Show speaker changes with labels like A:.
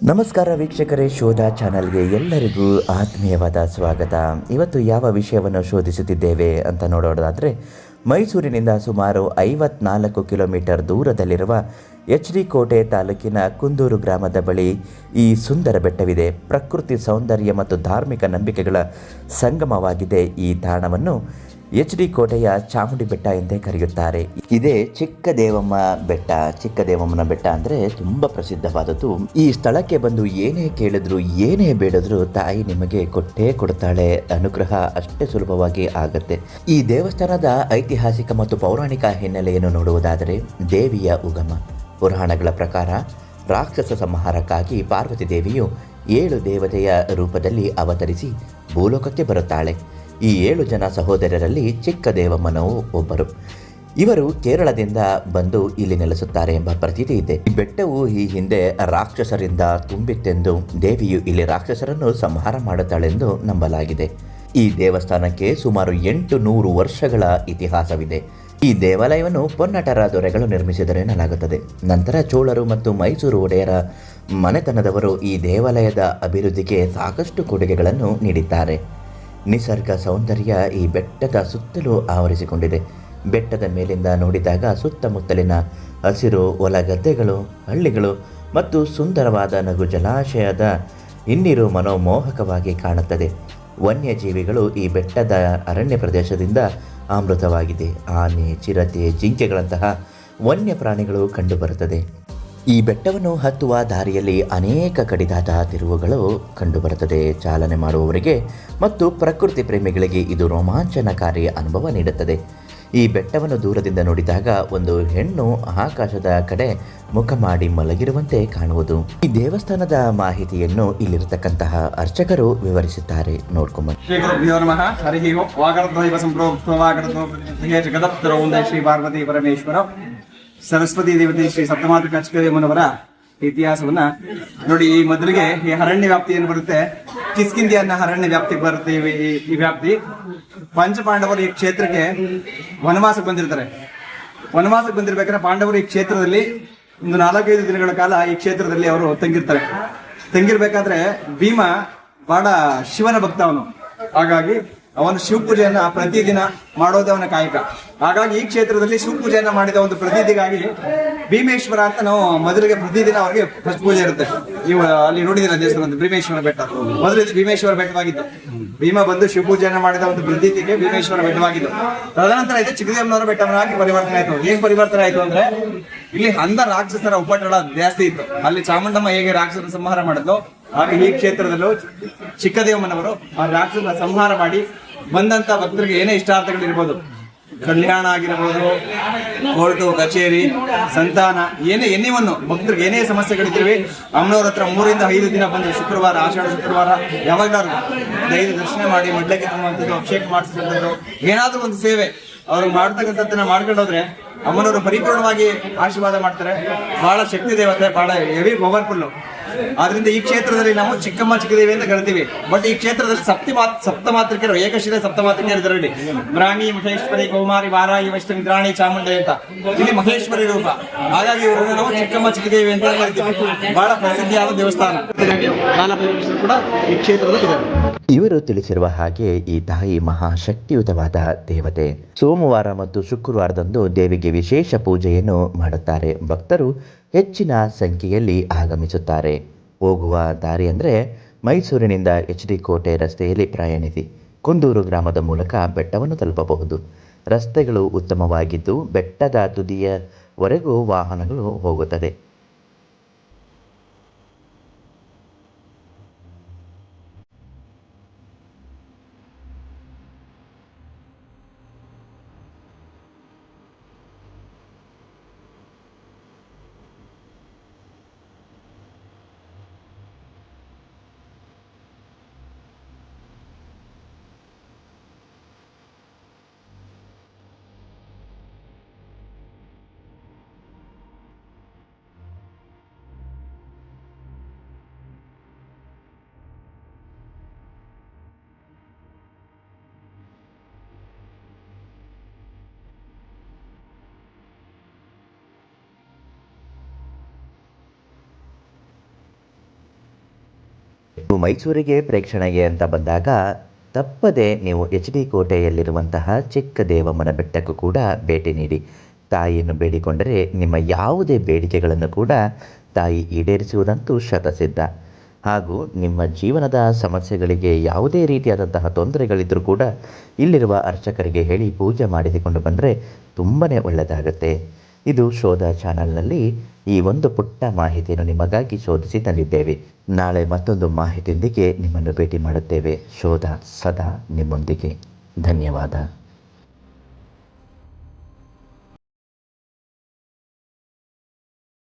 A: ನಮಸ್ಕಾರ ವೀಕ್ಷಕರೇ, ಶೋಧ ಚಾನಲ್ಗೆ ಎಲ್ಲರಿಗೂ ಆತ್ಮೀಯವಾದ ಸ್ವಾಗತ. ಇವತ್ತು ಯಾವ ವಿಷಯವನ್ನು ಶೋಧಿಸುತ್ತಿದ್ದೇವೆ ಅಂತ ನೋಡೋದಾದರೆ, ಮೈಸೂರಿನಿಂದ ಸುಮಾರು 54 ಕಿಲೋಮೀಟರ್ ದೂರದಲ್ಲಿರುವ ಎಚ್.ಡಿ. ಕೋಟೆ ತಾಲೂಕಿನ ಕುಂದೂರು ಗ್ರಾಮದ ಬಳಿ ಈ ಸುಂದರ ಬೆಟ್ಟವಿದೆ. ಪ್ರಕೃತಿ ಸೌಂದರ್ಯ ಮತ್ತು ಧಾರ್ಮಿಕ ನಂಬಿಕೆಗಳ ಸಂಗಮವಾಗಿದೆ. ಈ ತಾಣವನ್ನು ಎಚ್.ಡಿ. ಕೋಟೆಯ ಚಾಮುಂಡಿ ಬೆಟ್ಟ ಎಂದೇ ಕರೆಯುತ್ತಾರೆ. ಇದೇ ಚಿಕ್ಕದೇವಮ್ಮ ಬೆಟ್ಟ. ಚಿಕ್ಕದೇವಮ್ಮನ ಬೆಟ್ಟ ಅಂದರೆ ತುಂಬ ಪ್ರಸಿದ್ಧವಾದದ್ದು. ಈ ಸ್ಥಳಕ್ಕೆ ಬಂದು ಏನೇ ಕೇಳಿದ್ರು, ಏನೇ ಬೇಡಿದ್ರು ತಾಯಿ ನಿಮಗೆ ಕೊಟ್ಟೇ ಕೊಡ್ತಾಳೆ. ಅನುಗ್ರಹ ಅಷ್ಟೇ ಸುಲಭವಾಗಿ ಆಗುತ್ತೆ. ಈ ದೇವಸ್ಥಾನದ ಐತಿಹಾಸಿಕ ಮತ್ತು ಪೌರಾಣಿಕ ಹಿನ್ನೆಲೆಯನ್ನು ನೋಡುವುದಾದರೆ, ದೇವಿಯ ಉಗಮ. ಪುರಾಣಗಳ ಪ್ರಕಾರ ರಾಕ್ಷಸ ಸಂಹಾರಕ್ಕಾಗಿ ಪಾರ್ವತಿ ದೇವಿಯು 7 ದೇವತೆಯ ರೂಪದಲ್ಲಿ ಅವತರಿಸಿ ಭೂಲೋಕಕ್ಕೆ ಬರುತ್ತಾಳೆ. ಈ 7 ಜನ ಸಹೋದರರಲ್ಲಿ ಚಿಕ್ಕದೇವಮ್ಮನೂ ಒಬ್ಬರು. ಇವರು ಕೇರಳದಿಂದ ಬಂದು ಇಲ್ಲಿ ನೆಲೆಸುತ್ತಾರೆ ಎಂಬ ಪ್ರತೀತಿ ಇದೆ. ಈ ಬೆಟ್ಟವು ಈ ಹಿಂದೆ ರಾಕ್ಷಸರಿಂದ ತುಂಬಿತ್ತೆಂದು ದೇವಿಯು ಇಲ್ಲಿ ರಾಕ್ಷಸರನ್ನು ಸಂಹಾರ ಮಾಡುತ್ತಾಳೆಂದು ನಂಬಲಾಗಿದೆ. ಈ ದೇವಸ್ಥಾನಕ್ಕೆ ಸುಮಾರು 800 ವರ್ಷಗಳ ಇತಿಹಾಸವಿದೆ. ಈ ದೇವಾಲಯವನ್ನು ಪೊನ್ನಟರ ದೊರೆಗಳು ನಿರ್ಮಿಸಿದರು ಎನ್ನಲಾಗುತ್ತದೆ. ನಂತರ ಚೋಳರು ಮತ್ತು ಮೈಸೂರು ಒಡೆಯರ ಮನೆತನದವರು ಈ ದೇವಾಲಯದ ಅಭಿವೃದ್ಧಿಗೆ ಸಾಕಷ್ಟು ಕೊಡುಗೆಗಳನ್ನು ನೀಡಿದ್ದಾರೆ. ನಿಸರ್ಗ ಸೌಂದರ್ಯ ಈ ಬೆಟ್ಟದ ಸುತ್ತಲೂ ಆವರಿಸಿಕೊಂಡಿದೆ. ಬೆಟ್ಟದ ಮೇಲಿಂದ ನೋಡಿದಾಗ ಸುತ್ತಮುತ್ತಲಿನ ಹಸಿರು, ಹೊಲಗದ್ದೆಗಳು, ಹಳ್ಳಿಗಳು ಮತ್ತು ಸುಂದರವಾದ ನಗು ಜಲಾಶಯದ ಹಿನ್ನೀರು ಮನೋಮೋಹಕವಾಗಿ ಕಾಣುತ್ತದೆ. ವನ್ಯಜೀವಿಗಳು ಈ ಬೆಟ್ಟದ ಅರಣ್ಯ ಪ್ರದೇಶದಿಂದ ಆಮೃತವಾಗಿದೆ. ಆನೆ, ಚಿರತೆ, ಜಿಂಕೆಗಳಂತಹ ವನ್ಯ ಪ್ರಾಣಿಗಳು ಕಂಡುಬರುತ್ತದೆ. ಈ ಬೆಟ್ಟವನ್ನು ಹತ್ತುವ ದಾರಿಯಲ್ಲಿ ಅನೇಕ ಕಡಿದಾದ ತಿರುವುಗಳು ಕಂಡುಬರುತ್ತದೆ. ಚಾಲನೆ ಮಾಡುವವರಿಗೆ ಮತ್ತು ಪ್ರಕೃತಿ ಪ್ರೇಮಿಗಳಿಗೆ ಇದು ರೋಮಾಂಚನಕಾರಿ ಅನುಭವ ನೀಡುತ್ತದೆ. ಈ ಬೆಟ್ಟವನ್ನು ದೂರದಿಂದ ನೋಡಿದಾಗ ಒಂದು ಹೆಣ್ಣು ಆಕಾಶದ ಕಡೆ ಮುಖ ಮಾಡಿ ಮಲಗಿರುವಂತೆ ಕಾಣುವುದು. ಈ ದೇವಸ್ಥಾನದ ಮಾಹಿತಿಯನ್ನು ಇಲ್ಲಿರತಕ್ಕಂತಹ ಅರ್ಚಕರು ವಿವರಿಸುತ್ತಾರೆ. ನೋಡ್ಕೊಂಬನ್ನಿ.
B: ಶ್ರೀ ಗುರುಭ್ಯೋ ನಮಃ. ಹರಿ ಓಂ. ವಾಗರ್ಧೈವ ಸಂಪ್ರೋಕ್ತೋ ವಾಗರ್ಧೋ ಜಗದಪ್ತರೋ ಒಂದೇ ಶ್ರೀ ಪಾರ್ವತಿ ಪರಮೇಶ್ವರ ಸರಸ್ವತಿ ದೇವತೆ ಶ್ರೀ ಸಪ್ತಮಾತೃಕ ಚಿಕ್ಕದೇವಮ್ಮನವರ ಇತಿಹಾಸವನ್ನ ನೋಡಿ. ಈ ಮೊದಲಿಗೆ ಈ ಅರಣ್ಯ ವ್ಯಾಪ್ತಿ ಏನು ಬರುತ್ತೆ, ಕಿಷ್ಕಿಂಧೆ ಅನ್ನೋ ಅರಣ್ಯ ವ್ಯಾಪ್ತಿಗೆ ಬರುತ್ತೆ. ಈ ವ್ಯಾಪ್ತಿ ಪಂಚಪಾಂಡವರು ಈ ಕ್ಷೇತ್ರಕ್ಕೆ ವನವಾಸಕ್ಕೆ ಬಂದಿರ್ತಾರೆ. ವನವಾಸಕ್ಕೆ ಬಂದಿರ್ಬೇಕಾದ್ರೆ ಪಾಂಡವರು ಈ ಕ್ಷೇತ್ರದಲ್ಲಿ ಒಂದು 4-5 ದಿನಗಳ ಕಾಲ ಈ ಕ್ಷೇತ್ರದಲ್ಲಿ ಅವರು ತಂಗಿರ್ಬೇಕಾದ್ರೆ ಭೀಮ ಬಹಳ ಶಿವನ ಭಕ್ತ ಅವನು. ಹಾಗಾಗಿ ಅವನು ಶಿವಪೂಜೆಯನ್ನ ಪ್ರತಿದಿನ ಮಾಡೋದು ಅವನ ಕಾಯಕ. ಹಾಗಾಗಿ ಈ ಕ್ಷೇತ್ರದಲ್ಲಿ ಶಿವಪೂಜೆಯನ್ನ ಮಾಡಿದ ಒಂದು ಪ್ರತೀತಿಗಾಗಿ ಭೀಮೇಶ್ವರ ಅಂತ ನಾವು ಮೊದಲಿಗೆ ಪ್ರತಿದಿನ ಅವರಿಗೆ ಫಸ್ಟ್ ಪೂಜೆ ಇರುತ್ತೆ. ನೀವು ಅಲ್ಲಿ ನೋಡಿದಿರ ದೇವಸ್ಥಾನ ಭೀಮೇಶ್ವರ ಬೆಟ್ಟ. ಮೊದಲು ಭೀಮೇಶ್ವರ ಬೆಟ್ಟವಾಗಿತ್ತು. ಭೀಮ ಬಂದು ಶಿವಪೂಜೆಯನ್ನ ಮಾಡಿದ ಒಂದು ಪ್ರತೀತಿಗೆ ಭೀಮೇಶ್ವರ ಬೆಟ್ಟವಾಗಿತ್ತು. ತದನಂತರ ಇದು ಚಿಕ್ಕದೇವಮ್ಮನವರ ಬೆಟ್ಟವನ್ನಾಗಿ ಪರಿವರ್ತನೆ ಆಯ್ತು. ಏನ್ ಪರಿವರ್ತನೆ ಆಯ್ತು ಅಂದ್ರೆ, ಇಲ್ಲಿ ರಾಕ್ಷಸರ ಉಪಟಳ ಜಾಸ್ತಿ ಇತ್ತು. ಅಲ್ಲಿ ಚಾಮುಂಡಮ್ಮ ಹೇಗೆ ರಾಕ್ಷಸರ ಸಂಹಾರ ಮಾಡಿದ್ಲು, ಹಾಗೆ ಈ ಕ್ಷೇತ್ರದಲ್ಲೂ ಚಿಕ್ಕದೇವಮ್ಮನವರು ಆ ರಾಕ್ಷಸರ ಸಂಹಾರ ಮಾಡಿ ಬಂದಂತ ಭಕ್ತರಿಗೆ ಏನೇ ಇಷ್ಟಾರ್ಥಗಳಿರ್ಬೋದು, ಕಲ್ಯಾಣ ಆಗಿರಬಹುದು, ಕೋರ್ಟು ಕಚೇರಿ, ಸಂತಾನ, ಏನೇವನ್ನು ಭಕ್ತರಿಗೆ ಏನೇ ಸಮಸ್ಯೆಗಳಿದ್ದೀವಿ ಅಮ್ಮನವ್ರ ಹತ್ರ 3 ರಿಂದ 5 ದಿನ ಬಂದು ಶುಕ್ರವಾರ, ಆಷಾಢ ಶುಕ್ರವಾರ ಯಾವಾಗಲಾದ್ರು ದೈವ ದರ್ಶನ ಮಾಡಿ ಮಡ್ಲಕ್ಕೆ ತುಂಬುವಂಥದ್ದು, ಅಭಿಷೇಕ ಮಾಡಿಸಿದಂಥದ್ದು, ಏನಾದ್ರೂ ಒಂದು ಸೇವೆ ಅವ್ರಿಗೆ ಮಾಡ್ತಕ್ಕಂಥದ್ದನ್ನ ಮಾಡ್ಕೊಂಡು ಹೋದ್ರೆ ಅಮ್ಮನವರು ಪರಿಪೂರ್ಣವಾಗಿ ಆಶೀರ್ವಾದ ಮಾಡ್ತಾರೆ. ಬಹಳ ಶಕ್ತಿ ದೇವತೆ, ಬಹಳ ಹೆವಿ ಪವರ್ಫುಲ್. ಆದ್ರಿಂದ ಈ ಕ್ಷೇತ್ರದಲ್ಲಿ ನಾವು ಚಿಕ್ಕಮ್ಮ ಚಿಕ್ಕದೇವಿ ಅಂತ ಕರಿತೀವಿ. ಬಟ್ ಈ ಕ್ಷೇತ್ರದಲ್ಲಿ ಸಪ್ತಮಾತೃಕೆಯರು, ಏಕಶಿಲೆ ಸಪ್ತಮಾತೃಕೆಯರು ಇದರಲ್ಲಿ ಬ್ರಾಹ್ಮಿ, ಮಹೇಶ್ವರಿ, ಕೌಮಾರಿ, ವಾರಾಯಿ, ವೈಷ್ಣವಿ, ದ್ರಾಣಿ, ಚಾಮುಂಡಿ ಅಂತ ಇಲ್ಲಿ ಮಹೇಶ್ವರಿ ರೂಪ. ಹಾಗಾಗಿ ಇವರನ್ನು ನಾವು ಚಿಕ್ಕಮ್ಮ ಚಿಕ್ಕದೇವಿ ಅಂತ ಕರಿತೀವಿ. ಬಹಳ ಪ್ರಸಿದ್ಧಿಯಾದ ದೇವಸ್ಥಾನ ಕೂಡ ಈ ಕ್ಷೇತ್ರದಲ್ಲಿ ಇದೆ.
A: ಇವರು ತಿಳಿಸಿರುವ ಹಾಗೆ ಈ ತಾಯಿ ಮಹಾಶಕ್ತಿಯುತವಾದ ದೇವತೆ. ಸೋಮವಾರ ಮತ್ತು ಶುಕ್ರವಾರದಂದು ದೇವಿಗೆ ವಿಶೇಷ ಪೂಜೆಯನ್ನು ಮಾಡುತ್ತಾರೆ. ಭಕ್ತರು ಹೆಚ್ಚಿನ ಸಂಖ್ಯೆಯಲ್ಲಿ ಆಗಮಿಸುತ್ತಾರೆ. ಹೋಗುವ ದಾರಿ ಅಂದರೆ ಮೈಸೂರಿನಿಂದ ಎಚ್.ಡಿ. ಕೋಟೆ ರಸ್ತೆಯಲ್ಲಿ ಪ್ರಯಾಣಿಸಿ ಕುಂದೂರು ಗ್ರಾಮದ ಮೂಲಕ ಬೆಟ್ಟವನ್ನು ತಲುಪಬಹುದು. ರಸ್ತೆಗಳು ಉತ್ತಮವಾಗಿದ್ದು ಬೆಟ್ಟದ ತುದಿಯವರೆಗೂ ವಾಹನಗಳು ಹೋಗುತ್ತದೆ. ಮೈಸೂರಿಗೆ ಪ್ರೇಕ್ಷಣೆಗೆ ಅಂತ ಬಂದಾಗ ತಪ್ಪದೆ ನೀವು ಎಚ್ ಡಿ ಕೋಟೆಯಲ್ಲಿರುವಂತಹ ಚಿಕ್ಕ ದೇವಮ್ಮನ ಬೆಟ್ಟಕ್ಕೂ ಕೂಡ ಭೇಟಿ ನೀಡಿ. ತಾಯಿಯನ್ನು ಬೇಡಿಕೊಂಡರೆ ನಿಮ್ಮ ಯಾವುದೇ ಬೇಡಿಕೆಗಳನ್ನು ಕೂಡ ತಾಯಿ ಈಡೇರಿಸುವುದಂತೂ ಶತಸಿದ್ಧ. ಹಾಗೂ ನಿಮ್ಮ ಜೀವನದ ಸಮಸ್ಯೆಗಳಿಗೆ ಯಾವುದೇ ರೀತಿಯಾದಂತಹ ತೊಂದರೆಗಳಿದ್ದರೂ ಕೂಡ ಇಲ್ಲಿರುವ ಅರ್ಚಕರಿಗೆ ಹೇಳಿ ಪೂಜೆ ಮಾಡಿಸಿಕೊಂಡು ಬಂದರೆ ತುಂಬಾ ಒಳ್ಳೆಯದಾಗುತ್ತೆ. ಇದು ಶೋಧ ಚಾನಲ್ನಲ್ಲಿ ಈ ಒಂದು ಪುಟ್ಟ ಮಾಹಿತಿಯನ್ನು ನಿಮಗಾಗಿ ಶೋಧಿಸಿ ತಂದಿದ್ದೇವೆ. ನಾಳೆ ಮತ್ತೊಂದು ಮಾಹಿತಿಯೊಂದಿಗೆ ನಿಮ್ಮನ್ನು ಭೇಟಿ ಮಾಡುತ್ತೇವೆ. ಶೋಧ ಸದಾ ನಿಮ್ಮೊಂದಿಗೆ. ಧನ್ಯವಾದ.